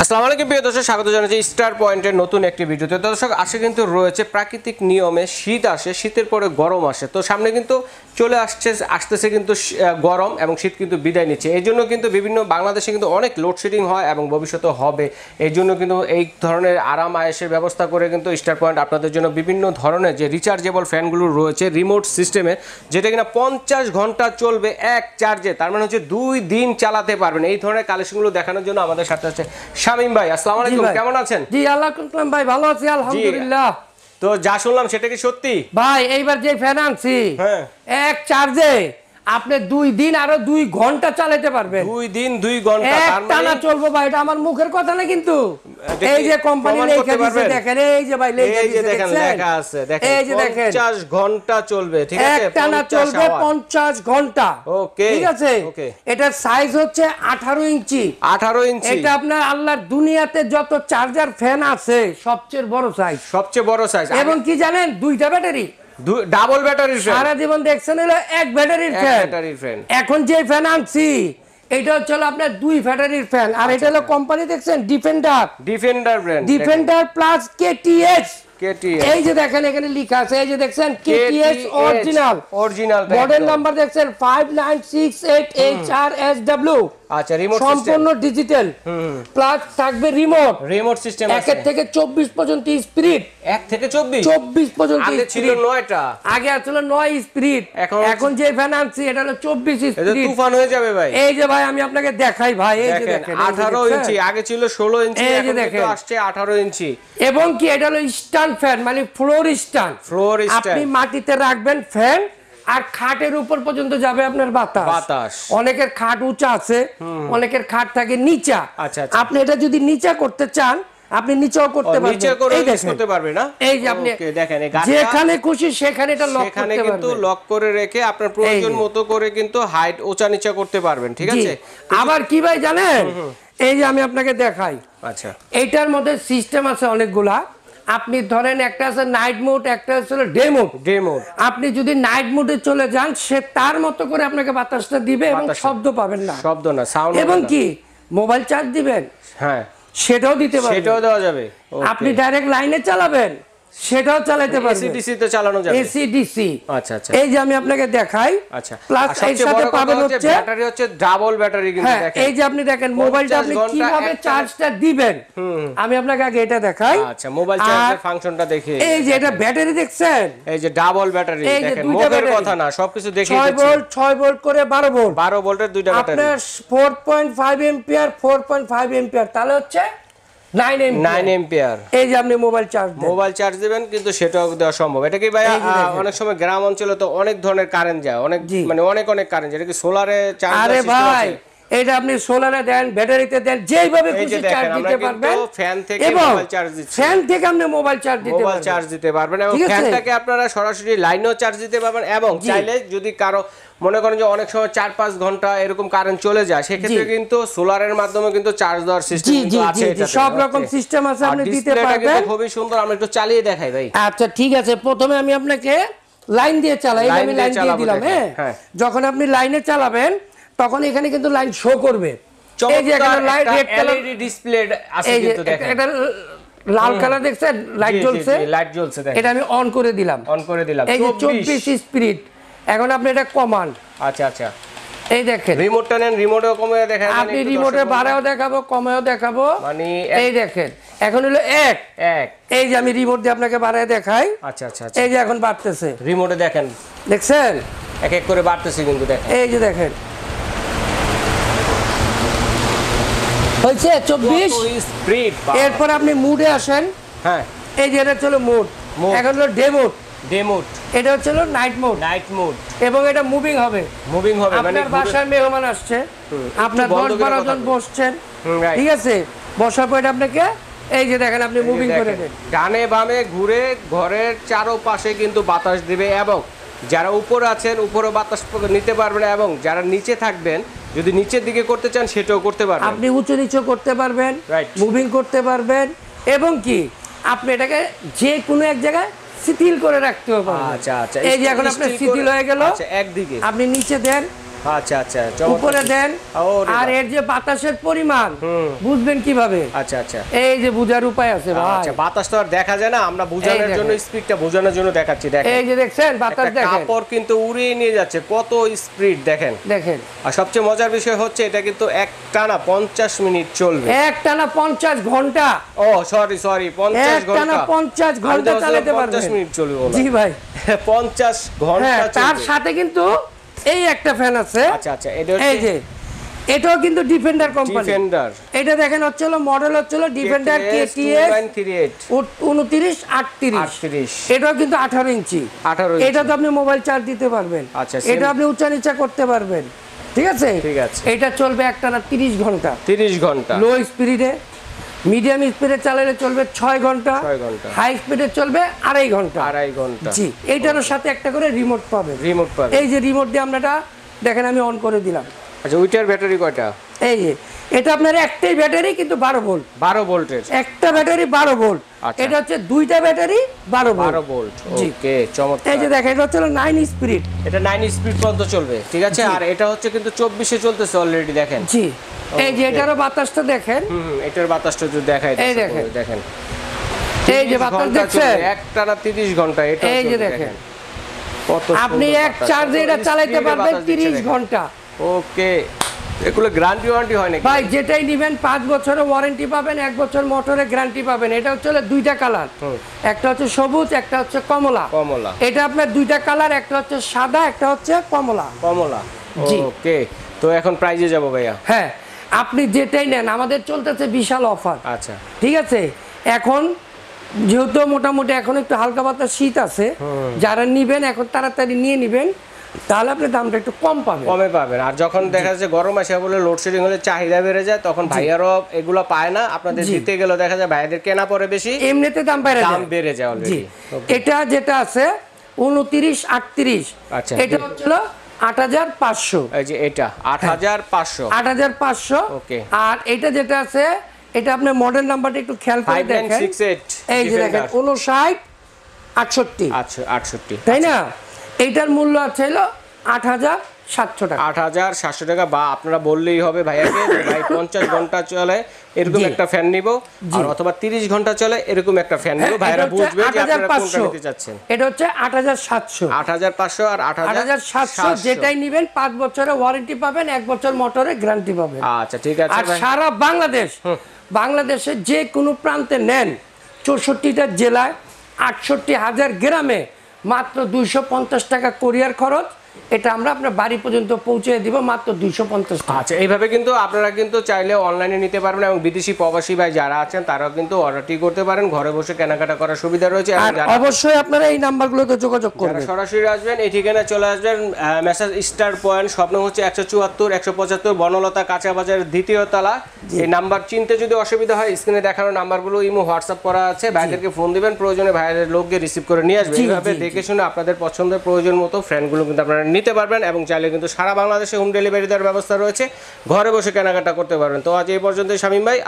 আসসালামু আলাইকুম প্রিয় দর্শক, স্বাগত জানাচ্ছি স্টার পয়েন্টের নতুন একটি ভিডিওতে। দর্শক, আজকে কিন্তু রয়েছে প্রাকৃতিক নিয়মে শীত আসে, শীতের পরে গরম আসে। তো সামনে কিন্তু চলে আসতেছে কিন্তু গরম এবং শীত কিন্তু বিদায় নিচ্ছে। এই জন্য কিন্তু বিভিন্ন বাংলাদেশে কিন্তু অনেক লোডশেডিং হয় এবং ভবিষ্যতে হবে। এই জন্য কিন্তু এই ধরনের আরাম আয়েসের ব্যবস্থা করে কিন্তু স্টার পয়েন্ট আপনাদের জন্য বিভিন্ন ধরনের যে রিচার্জেবল ফ্যানগুলো রয়েছে রিমোট সিস্টেমে, যেটা কিনা 50 ঘন্টা চলবে এক চার্জে, তার মানে হচ্ছে 2 দিন চালাতে পারবেন। এই ধরনের কালেকশনগুলো দেখানোর জন্য আমাদের সাথে আছে শামীম ভাই। আসসালামু আলাইকুম, কেমন আছেন? জি আলাইকুম ভাই, ভালো আছি আলহামদুলিল্লাহ। তো যা শুনলাম সেটা কি সত্যি ভাই? এইবার যে ফ্যান আনছি, এক চার্জে আপনি 2 দিন আরো 2 ঘন্টা চালাতে পারবেন। 2 দিন 2 ঘন্টা টানা চলবে ভাই, এটা আমার মুখের কথা না কিন্তু। এই যে কোম্পানি লেখা দিয়েছে দেখেন, এই যে ভাই লেখা দিয়েছে দেখেন, লেখা আছে দেখেন, এই যে দেখেন 50 ঘন্টা চলবে। ঠিক আছে, টানা চলবে 50 ঘন্টা। ওকে, ঠিক আছে। এটার সাইজ হচ্ছে 18 ইঞ্চি। 18 ইঞ্চি। এটা আপনার আল্লাহর দুনিয়াতে যত চার্জার ফ্যান আছে সবচেয়ে বড় সাইজ, সবচেয়ে বড় সাইজ। এবং কি জানেন, 2টা ব্যাটারি, ডাবল ব্যাটারির ফ্যান। সারা জীবন দেখছেন হলো এক ব্যাটারির ফ্যান। এখন যে ফ্যান আনছি এটা হচ্ছে আপনার 2 ব্যাটারির ফ্যান, আর এটা হলো কোম্পানি দেখছেন defender brand, defender plus KTS. এই যে দেখেন এখানে লেখা আছে, এই যে দেখছেন কেটিএস অরিজিনাল মডেল নাম্বার দেখছেন 5968HRSW। আচ্ছা, রিমোট সিস্টেম সম্পূর্ণ ডিজিটাল, প্লাস থাকবে রিমোট সিস্টেম আছে। 1 থেকে 24 পর্যন্ত স্পিড, 1 থেকে 24 পর্যন্ত। আগে ছিল 9টা, আগে ছিল 9 স্পিড। এখন যে ফ্যান আনছি এটা হলো 24 স্পিড। এটা তুফান হয়ে যাবে ভাই। এই যে ভাই আমি আপনাকে দেখাই ভাই, এই যে দেখেন 18 ইঞ্চি, আগে ছিল 16 ইঞ্চি, এখন কিন্তু আসছে 18 ইঞ্চি। এবং কি এটা হলো স্ট্যান্ড ফ্যান, মানে ফ্লোর স্ট্যান্ড। আপনি মাটিতে রাখবেন ফ্যান, আর খাটের উপর পর্যন্ত যাবে আপনার বাতাস। অনেকের খাট উঁচা আছে, অনেকের খাট থাকে নিচা। আপনি এটা যদি নিচা করতে চান আপনি নিচেও করতে পারবেন। এই যে আপনি দেখেন যেখানে খুশি সেখানে এটা লক করতে পারবেন, কিন্তু লক করে রেখে আপনার প্রয়োজন মতো করে কিন্তু হাইট উঁচা নিচা করতে পারবেন। ঠিক আছে। আবার কি ভাই জানেন, এই যে আমি আপনাকে দেখাই। আচ্ছা, এইটার মধ্যে সিস্টেম আছে অনেকগুলা। আপনি ধরেন একটা আছে নাইট মোড, একটা আছে ডে মোড। আপনি যদি নাইট মোডে চলে যান, সে তার মতো করে আপনাকে বাতাসটা দিবে এবং শব্দ পাবেন না, সাউন্ড। এবং কি মোবাইল চার্জ দিবেন, হ্যাঁ সেটাও দিতে পারবেন, সেটাও দেওয়া যাবে। আপনি ডাইরেক্ট লাইনে চালাবেন, সেটাও চালাতে পারবেন। এসি ডিসি তে চালানো যাবে। AC DC. আচ্ছা। এই যে আমি আপনাকে দেখাই। আচ্ছা, প্লাস এর সাথে পাবেন হচ্ছে ব্যাটারি, হচ্ছে ডাবল ব্যাটারি কিন্তু দেখেন। এই যে আপনি দেখেন মোবাইলটা আপনি কিভাবে চার্জটা দিবেন, আমি আপনাকে আগে এটা দেখাই। আচ্ছা, মোবাইল চার্জের ফাংশনটা দেখে। এই যে এটা ব্যাটারি দেখছেন, এই যে ডাবল ব্যাটারি দেখেন, মুখের কথা না, সবকিছু দেখিয়ে দিচ্ছি। 6 ভোল্ট করে 12 ভোল্টের দুইটা ব্যাটারি। আপনার 4.5 এম্পিয়ার 4.5 এম্পিয়ার, তাহলে হচ্ছে 9 এম্পিয়ার। এই যে আপনি মোবাইল চার্জ দিবেন, কিন্তু সেটাও দেওয়া সম্ভব। এটা কি ভাই অনেক সময় গ্রাম অঞ্চলে তো অনেক ধরনের কারেন্ট যায়, অনেক কারেন্ট যায়। এটা কি সোলারে চার্জ? আরে ভাই, এটা আপনি সোলারে দেন, ব্যাটারিতে দেন, যেভাবে খুশি চার্জ দিতে পারবেন। ফ্যান থেকে মোবাইল চার্জ দিচ্ছি, ফ্যান থেকে আপনি মোবাইল চার্জ দিতে পারবেন, এবং ফ্যানটাকে আপনারা সরাসরি লাইনেও চার্জ দিতে পারবেন। এবং চাইলে যদি কারো মনে করেন যে অনেক সময় 4-5 ঘন্টা এরকম কারেন্ট চলে যায়, সেক্ষেত্রে কিন্তু সোলারের মাধ্যমে কিন্তু চার্জ দেওয়ার সিস্টেম আছে। সব রকম সিস্টেম আছে, আপনি দিতে পারবেন। খুবই সুন্দর, আমরা একটু চালিয়ে দেখাই ভাই। আচ্ছা ঠিক আছে, প্রথমে আমি আপনাকে লাইন দিয়ে চালাই। আমি লাইন দিয়ে দিলাম। হ্যাঁ, যখন আপনি লাইনে চালাবেন তখন এখানে কিন্তু লাইন শো করবে। এই যে এখানে light red colour LED display আছে কিন্তু দেখেন, এটা লাল কালার দেখছেন, লাইট জ্বলছে দেখেন। এটা আমি অন করে দিলাম। এই যে 24 স্পিড। এখন আপনি এটা কমান। আচ্ছা, এই দেখেন রিমোটটা নেন, রিমোটেও কমিয়ে দেখান। আপনি রিমোটে বাড়াও দেখাবো, কমেও দেখাবো। মানে এই দেখেন এখন হলো 1। এই যে আমি রিমোট দিয়ে আপনাকে বাড়ায় দেখাই। আচ্ছা, এই যে এখন বাড়তেছে, রিমোটে দেখেন, দেখছেন এক এক করে বাড়তেছে কিন্তু দেখেন। এই যে দেখেন হয়েছে 24 স্পিড। এরপর আপনি মুডে আসেন। হ্যাঁ, এই যে এটা হলো মুড। এখন হলো ডে মোড। এটা হচ্ছে নাইট মোড। এবং এটা মুভিং হবে। মানে আপনার বাসায় মেহমান আসছে, আপনার 10-12 জন বসছেন, ঠিক আছে, বসার পর আপনাকে এই যে দেখেন আপনি মুভিং করে দেন, ডানে বামে ঘুরে ঘরের চারপাশে কিন্তু বাতাস দিবে। এবং যারা উপরে আছেন উপরে বাতাস নিতে পারবেন, এবং যারা নিচে থাকবেন যদি নিচের দিকে করতে চান সেটাও করতে পারবেন। আপনি উঁচু নিচু করতে পারবেন, মুভিং করতে পারবেন, এবং কি আপনি এটাকে যে কোনো এক জায়গায় শিথিল করে রাখতে পারবেন। আচ্ছা, এই যে এখন আপনার শিথিল হয়ে গেল। একদিকে আপনি নিচে দেন, আচ্ছা আচ্ছা, উপরে দেন। আর এর যে বাতাসের পরিমাণ বুঝবেন কিভাবে? আচ্ছা আচ্ছা, এই যে বুঝার উপায় আছে ভাই। আচ্ছা, বাতাস তো আর দেখা যায় না, আমরা বোঝানোর জন্য স্পিডটা বোঝানোর জন্য দেখাচ্ছি। দেখেন এই যে দেখছেন বাতাস, দেখেন কাপড় কিন্তু উড়িয়ে নিয়ে যাচ্ছে, কত স্পিড দেখেন। দেখেন, আর সবচেয়ে মজার বিষয় হচ্ছে এটা কিন্তু একটানা 50 মিনিট চলবে। একটানা 50 ঘন্টা। ও সরি 50 ঘন্টা। একটানা 50 ঘন্টা চালাতে পারবেন। 50 মিনিট চলবে বলা। জি ভাই 50 ঘন্টা চলবে। তার সাথে কিন্তু এই একটা ফ্যান আছে। আচ্ছা আচ্ছা, এটা হচ্ছে এই যে এটাও কিন্তু ডিফেন্ডার কোম্পানি। ডিফেন্ডার। এটা দেখেন হচ্ছে মডেল হচ্ছে ডিফেন্ডার KTS 2938। এটাও কিন্তু 18 ইঞ্চি। এটা তো আপনি মোবাইল চার্জ দিতে পারবেন। আচ্ছা, এটা আপনি উঁচা নিচা করতে পারবেন। ঠিক আছে, ঠিক আছে। এটা চলবে একটানা 30 ঘন্টা। 30 ঘন্টা। লো স্পিডে, মিডিয়াম স্পিডে চালালে চলবে 6 ঘন্টা। 6 ঘন্টা। হাই স্পিডে চলবে 2.5 ঘন্টা। 2.5 ঘন্টা। জি, এইটার সাথে একটা করে রিমোট পাবেন। রিমোট পাবেন। এই যে রিমোট দিয়ে আমরা দেখেন আমি অন করে দিলাম। আচ্ছা, ওইটার ব্যাটারি কয়টা? এই যে এটা আপনার একটাই ব্যাটারি কিন্তু 12 ভোল্ট। 12 ভোল্টের একটা ব্যাটারি 12 ভোল্ট। এটা হচ্ছে দুইটা ব্যাটারি 12 ভোল্ট। 12 ভোল্ট। ওকে, চমৎকার। এই যে দেখেন এটা হচ্ছে 9 স্পিড। এটা 9 স্পিড পর্যন্ত চলবে, ঠিক আছে। আর এটা হচ্ছে কিন্তু 24 এ চলতেছে অলরেডি, দেখেন। জি, এই যে এটারও বাতাসটা দেখেন। এটার বাতাসটা যদি দেখাই, এই দেখেন, দেখেন এই যে বাতাস দেখছেন, একটানা 30 ঘন্টা। এটা এই যে দেখেন কত আপনি এক চার্জে এটা চালাতে পারবেন 30 ঘন্টা। ওকে, এগুলো গ্যারান্টি ওয়ারেন্টি হয় নাকি ভাই? যেটাই নেবেন 5 বছরের ওয়ারেন্টি পাবেন, 1 বছর মোটরের গ্যারান্টি পাবেন। এটা হচ্ছে দুইটা কালার, একটা হচ্ছে সবুজ, একটা হচ্ছে কমলা। কমলা। এটা আপনার দুইটা কালার, একটা হচ্ছে সাদা, একটা হচ্ছে কমলা। কমলা। ওকে, তো এখন প্রাইজে যাব ভাইয়া। হ্যাঁ, আপনি যেটাই নেন আমাদের চলতেছে বিশাল অফার। আচ্ছা, ঠিক আছে। এখন যেহেতু মোটামুটি এখন একটু হালকা পাতলা শীত আছে, যারা নিবেন এখন তাড়াতাড়ি নিয়ে নিবেন, তাহলে আপনি দামটা একটু কম পাবেন। কমে পাবেন। আর যখন দেখা যাচ্ছে গরম আসে বলে লোডশেডিং হলে চাহিদা বেড়ে যায়, তখন ভাইয়ারও এগুলো পায় না, আপনাদের দিতে গেলে দেখা যায় ভাইয়াদের কেনা পড়ে বেশি, এমনিতে দাম বেড়ে যায় অলরেডি। এটা যেটা আছে 2938, আচ্ছা, এটা হচ্ছে 8500। এই যে এটা 8500। 8500। ওকে। আর এটা যেটা আছে এটা আপনার মডেল নাম্বারটা একটু খেয়াল করে দেখেন। 5968। এই যে দেখেন 5968। আচ্ছা, 68, তাই না? এইটার মূল্য আছে হলো 8700 টাকা। 8700 টাকা। বা আপনারা বললেই হবে ভাইয়াকে, ভাই 50 ঘন্টা চলে এরকম একটা ফ্যান নিব, আর অথবা 30 ঘন্টা চলে এরকম একটা ফ্যান নিব। ভাইরা বুঝবে যে আপনারা কোনটা নিতে চাচ্ছেন। এটা হচ্ছে 8700। 8500 আর 8700 যেটাই নেবেন 5 বছরের ওয়ারেন্টি পাবেন, 1 বছর মোটরের গ্যারান্টি পাবেন। আচ্ছা, ঠিক আছে আর ভাই। সারা বাংলাদেশের যে কোনো প্রান্তে নেন, 64টা জেলায় 68,000 গ্রামে মাত্র 250 টাকা কোরিয়ার খরচ। এটা আমরা আপনার বাড়ি পর্যন্ত পৌঁছে দিব মাত্র 250 টাকা। আচ্ছা, এইভাবে কিন্তু আপনারা কিন্তু চাইলে অনলাইনে নিতে পারবেন, এবং বিদেশি প্রবাসী ভাই যারা আছেন তারাও কিন্তু অর্ডারটি করতে পারেন, ঘরে বসে কেনাকাটা করার সুবিধা রয়েছে। আর অবশ্যই আপনারা এই নাম্বারগুলোতে যোগাযোগ করবেন। সরাসরি আসবেন, এই ঠিকানায় চলে আসবেন, মেসাজ স্টার পয়েন্ট, স্বপ্ন হচ্ছে 174 175 বনলতা কাঁচা বাজারের 2য় তলা। এই নাম্বার চিনতে যদি অসুবিধা হয়, স্ক্রিনে দেখানো নাম্বারগুলো ইমো হোয়াটসঅ্যাপ করা আছে, ভাইদেরকে ফোন দিবেন, প্রয়োজনে ভাইদের লোককে রিসিভ করে নিয়ে আসবেন। এইভাবে দেখে শুনে আপনাদের পছন্দের প্রয়োজন মতো ফ্যানগুলো কিন্তু আপনারা নিতে পারবেন, এবং চাইলে কিন্তু সারা বাংলাদেশে হোম ডেলিভারি দেওয়ার ব্যবস্থা রয়েছে, ঘরে বসে কেনাকাটা করতে পারবেন। তো আজ এই পর্যন্ত শামীম ভাই।